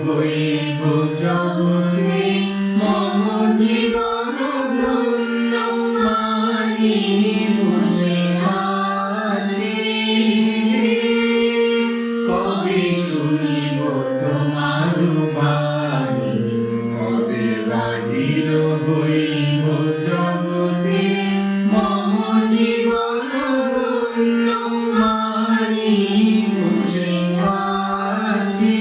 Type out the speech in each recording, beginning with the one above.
হইব জগতে মম জীবন ধন্য মানি বসে আছি। কবে শুনিব তোমার বাণী, কবে বাহির হইব জগতে মম জীবন ধন্য মানি বসে আছি।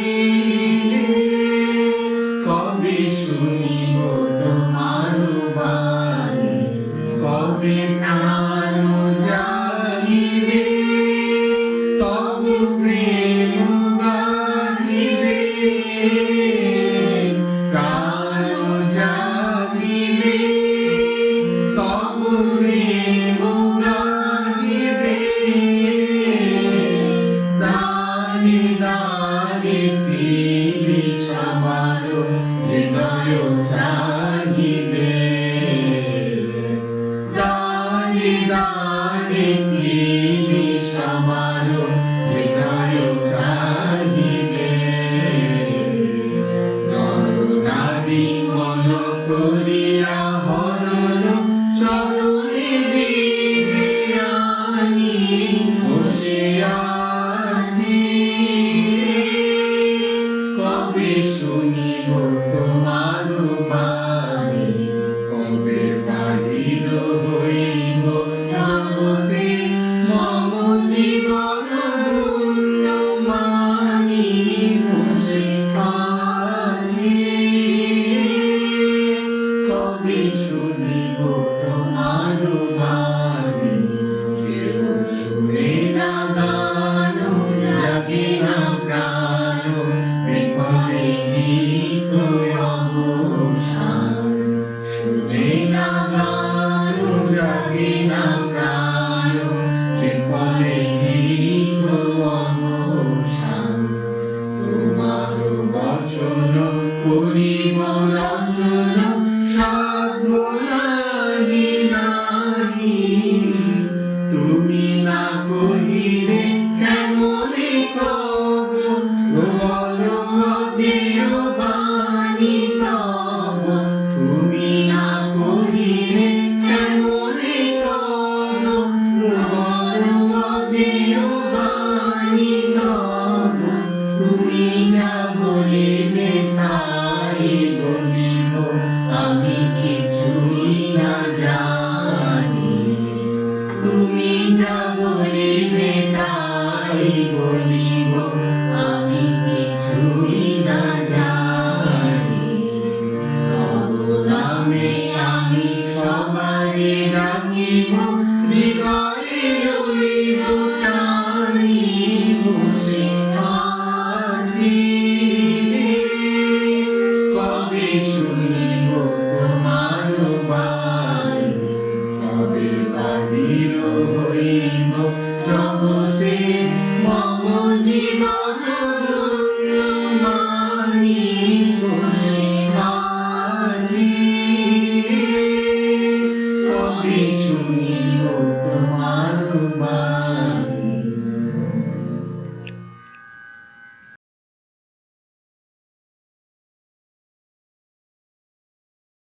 কবে শুনিব তোমার বাণী, কবে প্রাণ জাগিবে তব প্রেম গাহিবে। প্রাণ জাগিবে তব প্রেম গাহিবে। দানে দানে পীড়ি সবার হৃদয় জাগিবে। দানে দানে পীড়ি সবার হৃদয় জাগিবে। নরনারী মন করিয়া হরণ চরণে দিবে আনি বসে আছি। কবে শুনিব তোমার বাণী, কবে বাহির হইব জগতে মম জীবন ধন্য মানি বসে আছি। কবে শুনিব তোমার বাণী, কেউ শুনে না গান জাগে না প্রাণ বিফলে হিত অবসান। শুনে না গান জাগে না প্রাণ বিফলে হিত অবসান। তোমার বচন করিব রচন